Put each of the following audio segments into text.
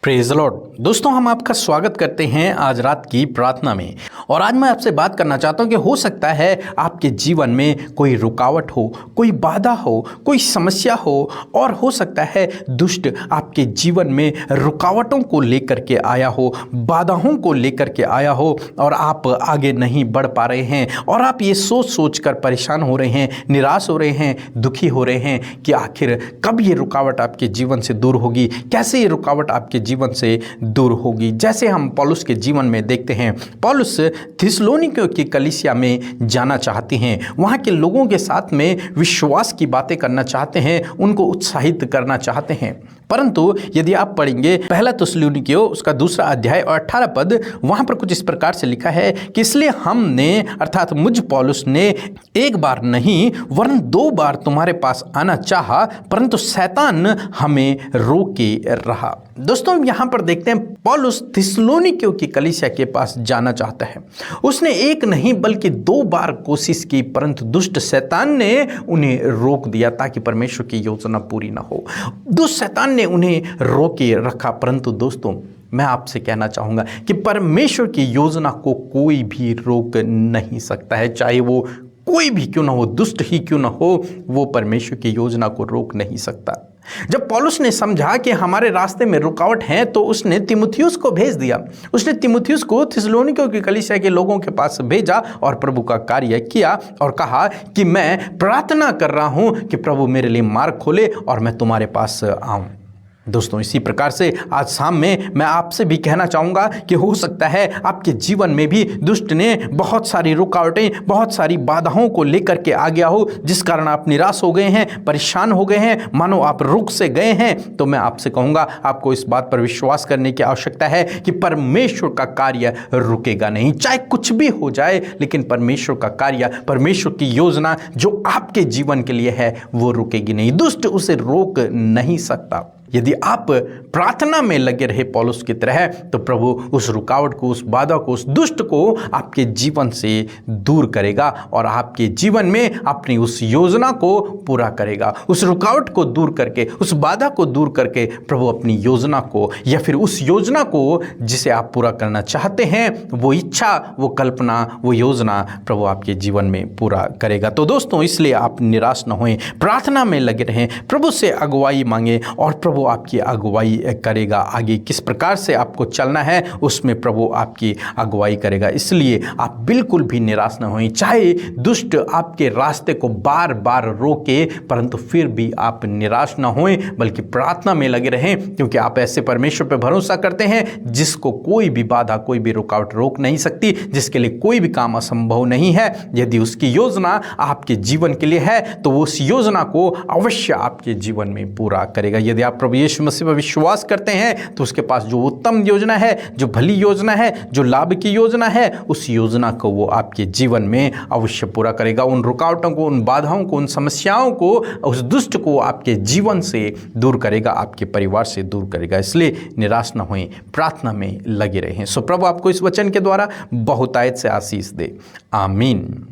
Praise the Lord. दोस्तों, हम आपका स्वागत करते हैं आज रात की प्रार्थना में। और आज मैं आपसे बात करना चाहता हूं कि हो सकता है आपके जीवन में कोई रुकावट हो, कोई बाधा हो, कोई समस्या हो, और हो सकता है दुष्ट आपके जीवन में रुकावटों को लेकर के आया हो, बाधाओं को लेकर के आया हो, और आप आगे नहीं बढ़ पा रहे हैं, और आप ये सोच सोच कर परेशान हो रहे हैं, निराश हो रहे हैं, दुखी हो रहे हैं कि आखिर कब ये रुकावट आपके जीवन से दूर होगी, कैसे ये रुकावट आपके जीवन से दूर होगी। जैसे हम पौलुस के जीवन में देखते हैं, पौलुस थिस्सलुनीकियों की कलीसिया में जाना चाहते हैं, वहाँ के लोगों के साथ में विश्वास की बातें करना चाहते हैं, उनको उत्साहित करना चाहते हैं। परंतु यदि आप पढ़ेंगे पहला थिस्सलुनीकियों उसका 2 अध्याय और 18 पद, वहाँ पर कुछ इस प्रकार से लिखा है कि इसलिए हमने अर्थात मुझ पौलुस ने एक बार नहीं वरन 2 बार तुम्हारे पास आना चाहा, परंतु शैतान हमें रोके रहा। दोस्तों, यहाँ पर देखते हैं पौलुस थिस्सलुनीकियों की कलीसिया के पास जाना चाहता है। उसने एक नहीं बल्कि 2 बार कोशिश की, परंतु दुष्ट शैतान ने उन्हें रोक दिया ताकि परमेश्वर की योजना पूरी ना हो। दुष्ट शैतान ने उन्हें रोके रखा। परंतु दोस्तों, मैं आपसे कहना चाहूँगा कि परमेश्वर की योजना को कोई भी रोक नहीं सकता है, चाहे वो कोई भी क्यों ना हो, दुष्ट ही क्यों ना हो, वो परमेश्वर की योजना को रोक नहीं सकता। जब पौलुस ने समझा कि हमारे रास्ते में रुकावट है, तो उसने तीमुथियुस को भेज दिया। उसने तीमुथियुस को थिस्सलुनीकियों की कलीसिया के लोगों के पास भेजा और प्रभु का कार्य किया और कहा कि मैं प्रार्थना कर रहा हूं कि प्रभु मेरे लिए मार्ग खोले और मैं तुम्हारे पास आऊं। दोस्तों, इसी प्रकार से आज शाम में मैं आपसे भी कहना चाहूँगा कि हो सकता है आपके जीवन में भी दुष्ट ने बहुत सारी रुकावटें, बहुत सारी बाधाओं को लेकर के आ गया हो, जिस कारण आप निराश हो गए हैं, परेशान हो गए हैं, मानो आप रुक से गए हैं। तो मैं आपसे कहूँगा, आपको इस बात पर विश्वास करने की आवश्यकता है कि परमेश्वर का कार्य रुकेगा नहीं। चाहे कुछ भी हो जाए, लेकिन परमेश्वर का कार्य, परमेश्वर की योजना जो आपके जीवन के लिए है, वो रुकेगी नहीं। दुष्ट उसे रोक नहीं सकता। यदि आप प्रार्थना में लगे रहे पौलुस की तरह, तो प्रभु उस रुकावट को, उस बाधा को, उस दुष्ट को आपके जीवन से दूर करेगा और आपके जीवन में अपनी उस योजना को पूरा करेगा। उस रुकावट को दूर करके, उस बाधा को दूर करके प्रभु अपनी योजना को, या फिर उस योजना को जिसे आप पूरा करना चाहते हैं, वो इच्छा, वो कल्पना, वो योजना प्रभु आपके जीवन में पूरा करेगा। तो दोस्तों, इसलिए आप निराश न होएं, प्रार्थना में लगे रहें, प्रभु से अगुवाई मांगे और प्रभु आपकी अगुवाई करेगा। आगे किस प्रकार से आपको चलना है, उसमें प्रभु आपकी अगुवाई करेगा। इसलिए आप बिल्कुल भी निराश न हों। चाहे दुष्ट आपके रास्ते को बार बार रोके, परंतु फिर भी आप निराश न हों, बल्कि प्रार्थना में लगे रहें, क्योंकि आप ऐसे परमेश्वर पर भरोसा करते हैं जिसको कोई भी बाधा, कोई भी रुकावट रोक नहीं सकती, जिसके लिए कोई भी काम असंभव नहीं है। यदि उसकी योजना आपके जीवन के लिए है, तो उस योजना को अवश्य आपके जीवन में पूरा करेगा। यदि आप प्रभु यीशु मसीह पर विश्वास करते हैं, तो उसके पास जो उत्तम योजना है, जो भली योजना है, जो लाभ की योजना है, उस योजना को वो आपके जीवन में अवश्य पूरा करेगा। उन रुकावटों को, उन बाधाओं को, उन समस्याओं को, उस दुष्ट को आपके जीवन से दूर करेगा, आपके परिवार से दूर करेगा। इसलिए निराश न होएं, प्रार्थना में लगे रहें। सो प्रभु आपको इस वचन के द्वारा बहुतायत से आशीष दे। आमीन।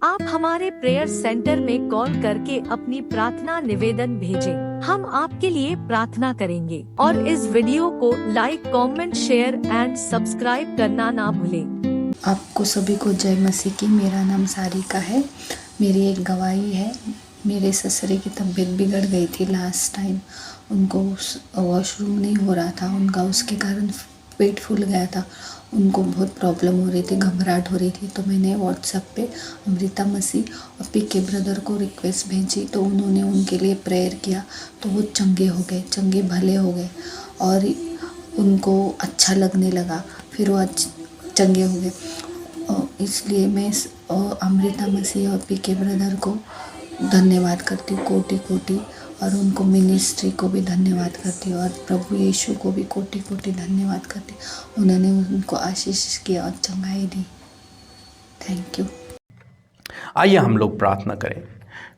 आप हमारे प्रेयर सेंटर में कॉल करके अपनी प्रार्थना निवेदन भेजें। हम आपके लिए प्रार्थना करेंगे और इस वीडियो को like, comment, share and subscribe करना ना भूलें। आपको सभी को जय मसीह की। मेरा नाम सारिका है। मेरी एक गवाही है। मेरे ससुरे की तबीयत बिगड़ गई थी लास्ट टाइम। उनको वॉशरूम नहीं हो रहा था उनका, उसके कारण पेट फूल गया था। उनको बहुत प्रॉब्लम हो रही थी, घबराहट हो रही थी। तो मैंने व्हाट्सएप पे अमृता मसीह और पीके ब्रदर को रिक्वेस्ट भेजी, तो उन्होंने उनके लिए प्रेयर किया। तो वो चंगे हो गए, चंगे भले हो गए और उनको अच्छा लगने लगा। फिर वो चंगे हो गए। इसलिए मैं अमृता मसीह और पीके ब्रदर को धन्यवाद करती हूँ, कोटि कोटि, और उनको मिनिस्ट्री को भी धन्यवाद करती हूँ, और प्रभु यीशु को भी कोटि कोटि धन्यवाद करती हूँ। उन्होंने उनको आशीष किया और चंगाई दी। Thank you. आइए हम लोग प्रार्थना करें।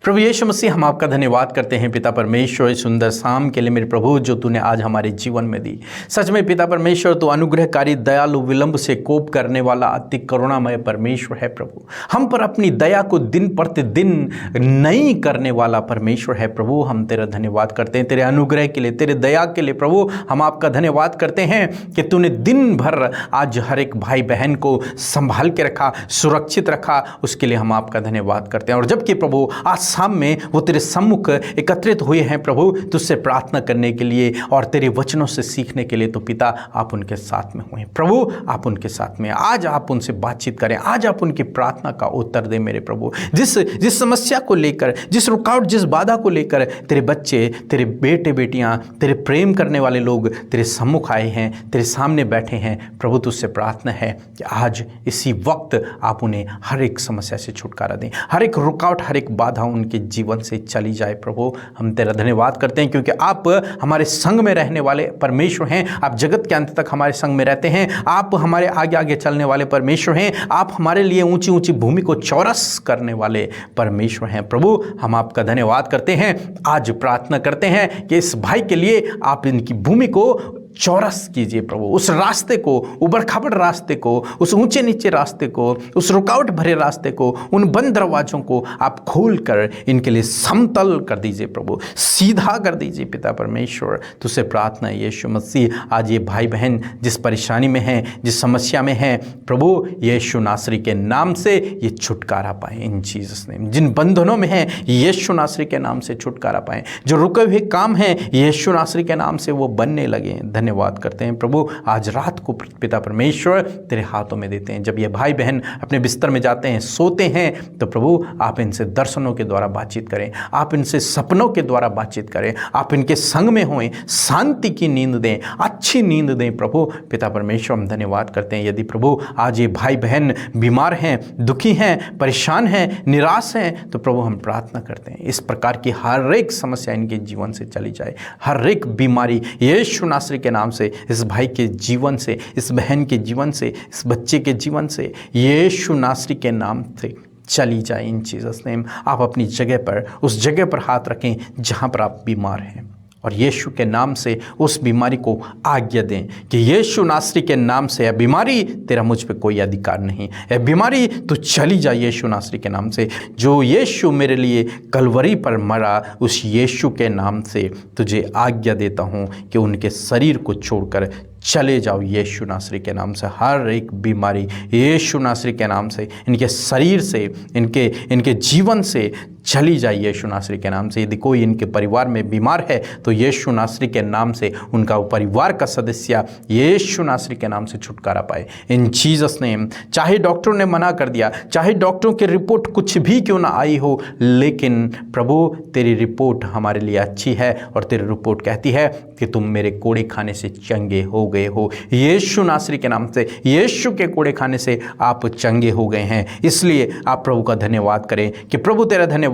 प्रभु यीशु मसीह, हम आपका धन्यवाद करते हैं पिता परमेश्वर, इस सुंदर शाम के लिए मेरे प्रभु जो तूने आज हमारे जीवन में दी। सच में पिता परमेश्वर, तू अनुग्रहकारी, दयालु, विलंब से कोप करने वाला, अति करुणामय परमेश्वर है प्रभु। हम पर अपनी दया को दिन प्रतिदिन नई करने वाला परमेश्वर है प्रभु। हम तेरा धन्यवाद करते हैं तेरे अनुग्रह के लिए, तेरे दया के लिए प्रभु। हम आपका धन्यवाद करते हैं कि तूने दिन भर आज हर एक भाई बहन को संभाल के रखा, सुरक्षित रखा, उसके लिए हम आपका धन्यवाद करते हैं। और जबकि प्रभु आज शाम में वो तेरे सम्मुख एकत्रित हुए हैं प्रभु, तुझसे प्रार्थना करने के लिए और तेरे वचनों से सीखने के लिए, तो पिता आप उनके साथ में हुए प्रभु। आप उनके साथ में आज आप उनसे बातचीत करें, आज आप उनकी प्रार्थना का उत्तर दें मेरे प्रभु। जिस समस्या को लेकर, जिस रुकावट, जिस बाधा को लेकर तेरे बच्चे, तेरे बेटे बेटियां, तेरे प्रेम करने वाले लोग तेरे सम्मुख आए हैं, तेरे सामने बैठे हैं प्रभु, तुझसे प्रार्थना है कि आज इसी वक्त आप उन्हें हर एक समस्या से छुटकारा दें, हर एक रुकावट, हर एक बाधा उनके जीवन से चली जाए प्रभु। हम तेरा धन्यवाद करते हैं क्योंकि आप हमारे संग में रहने वाले परमेश्वर हैं। आप जगत के अंत तक हमारे संग में रहते हैं। आप हमारे आगे आगे चलने वाले परमेश्वर हैं। आप हमारे लिए ऊंची ऊंची भूमि को चौरस करने वाले परमेश्वर हैं प्रभु। हम आपका धन्यवाद करते हैं। आज प्रार्थना करते हैं कि इस भाई के लिए आप इनकी भूमि को चौरस कीजिए प्रभु, उस रास्ते को, उबड़ खाबड़ रास्ते को, उस ऊंचे नीचे रास्ते को, उस रुकावट भरे रास्ते को, उन बंद दरवाजों को आप खोल कर इनके लिए समतल कर दीजिए प्रभु, सीधा कर दीजिए पिता परमेश्वर। तुझसे प्रार्थना है यीशु मसीह, आज ये भाई बहन जिस परेशानी में हैं, जिस समस्या में हैं प्रभु, यीशु नासरी के नाम से ये छुटकारा पाएं इन जीसस नेम। जिन बंधनों में हैं यीशु नासरी के नाम से छुटकारा पाएं। जो रुके हुए काम हैं यीशु नासरी के नाम से वो बनने लगे। धन्यवाद करते हैं प्रभु। आज रात को पिता परमेश्वर तेरे हाथों में देते हैं। जब ये भाई बहन अपने बिस्तर में जाते हैं, सोते हैं, तो प्रभु आप इनसे दर्शनों के द्वारा बातचीत करें, आप इनसे सपनों के द्वारा बातचीत करें, आप इनके संग में होएं, शांति की नींद दें, अच्छी नींद दें प्रभु। पिता परमेश्वर हम धन्यवाद करते हैं। यदि प्रभु आज ये भाई बहन बीमार हैं, दुखी हैं, परेशान हैं, निराश हैं, तो प्रभु हम प्रार्थना करते हैं इस प्रकार की हर एक समस्या इनके जीवन से चली जाए। हर एक बीमारी यीशु नासरी के नाम से, इस भाई के जीवन से, इस बहन के जीवन से, इस बच्चे के जीवन से यीशु नासरी के नाम से चली जाए इन जीसस नेम। आप अपनी जगह पर, उस जगह पर हाथ रखें जहां पर आप बीमार हैं और यीशु के नाम से उस बीमारी को आज्ञा दें कि यीशु नासरी के नाम से, यह बीमारी तेरा मुझ पे कोई अधिकार नहीं, यह बीमारी तो चली जा यीशु नासरी के नाम से। जो यीशु मेरे लिए कलवरी पर मरा, उस यीशु के नाम से तुझे आज्ञा देता हूँ कि उनके शरीर को छोड़कर चले जाओ यीशु नासरी के नाम से। हर एक बीमारी यीशु नासरी के नाम से इनके शरीर से, इनके जीवन से चली जाए यीशु नासरी के नाम से। यदि कोई इनके परिवार में बीमार है तो यीशु नासरी के नाम से उनका परिवार का सदस्य यीशु नासरी के नाम से छुटकारा पाए इन जीसस नेम। चाहे डॉक्टरों ने मना कर दिया, चाहे डॉक्टरों की रिपोर्ट कुछ भी क्यों ना आई हो, लेकिन प्रभु तेरी रिपोर्ट हमारे लिए अच्छी है और तेरी रिपोर्ट कहती है कि तुम मेरे कोड़े खाने से चंगे हो गए हो। यीशु नासरी के नाम से, यीशु के कोड़े खाने से आप चंगे हो गए हैं। इसलिए आप प्रभु का धन्यवाद करें कि प्रभु तेरा धन्यवाद,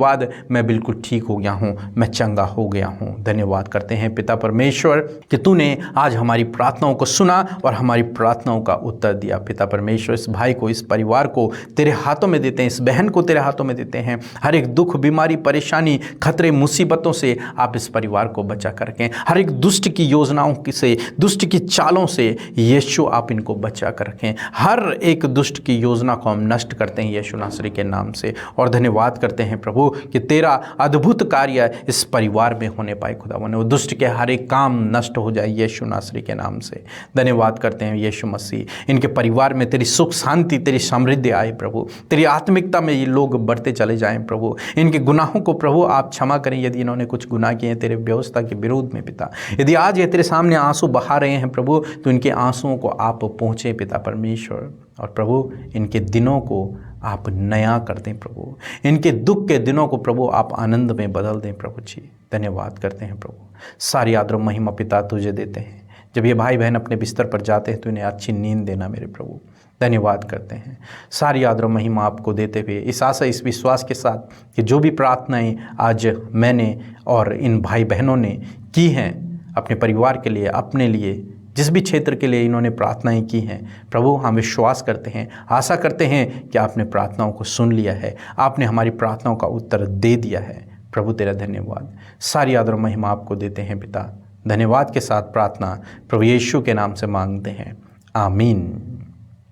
मैं बिल्कुल ठीक हो गया हूँ, मैं चंगा हो गया हूँ। धन्यवाद करते हैं पिता परमेश्वर कि तूने आज हमारी प्रार्थनाओं को सुना और हमारी प्रार्थनाओं का उत्तर दिया। पिता परमेश्वर इस भाई को, इस परिवार को तेरे हाथों में देते हैं, इस बहन को तेरे हाथों में देते हैं। हर एक दुख, बीमारी, परेशानी, खतरे, मुसीबतों से आप इस परिवार को बचा कर रखें। हर एक दुष्ट की योजनाओं से, दुष्ट की चालों से यीशु आप इनको बचा कर रखें। हर एक दुष्ट की योजना को हम नष्ट करते हैं यीशु नासरी के नाम से और धन्यवाद करते हैं प्रभु कि तेरा अद्भुत कार्य इस परिवार में होने पाए। खुदावन वो दुष्ट के हर एक काम नष्ट हो जाए यीशु नासरी के नाम से। धन्यवाद करते हैं यीशु मसीह, इनके परिवार में तेरी सुख शांति, तेरी समृद्धि आए प्रभु। तेरी आत्मिकता में ये लोग बढ़ते चले जाएं प्रभु। इनके गुनाहों को प्रभु आप क्षमा करें यदि इन्होंने कुछ गुनाह किए हैं तेरे व्यवस्था के विरोध में पिता। यदि आज ये तेरे सामने आंसू बहा रहे हैं प्रभु, तो इनके आंसुओं को आप पहुँचे पिता परमेश्वर। और प्रभु इनके दिनों को आप नया कर दें प्रभु, इनके दुख के दिनों को प्रभु आप आनंद में बदल दें प्रभु जी। धन्यवाद करते हैं प्रभु। सारी आदर महिमा पिता तुझे देते हैं। जब ये भाई बहन अपने बिस्तर पर जाते हैं तो इन्हें अच्छी नींद देना मेरे प्रभु। धन्यवाद करते हैं। सारी आदर महिमा आपको देते हुए इस आशा, इस विश्वास के साथ कि जो भी प्रार्थनाएं आज मैंने और इन भाई बहनों ने की हैं अपने परिवार के लिए, अपने लिए, जिस भी क्षेत्र के लिए इन्होंने प्रार्थनाएं की हैं, प्रभु हम विश्वास करते हैं, आशा करते हैं कि आपने प्रार्थनाओं को सुन लिया है, आपने हमारी प्रार्थनाओं का उत्तर दे दिया है। प्रभु तेरा धन्यवाद, सारी आदर और महिमा आपको देते हैं पिता। धन्यवाद के साथ प्रार्थना प्रभु यीशु के नाम से मांगते हैं, आमीन।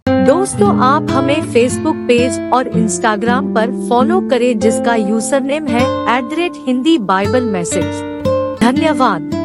दोस्तों, आप हमें फेसबुक पेज और इंस्टाग्राम पर फॉलो करें जिसका यूजर नेम है @हिंदी बाइबल मैसेज। धन्यवाद।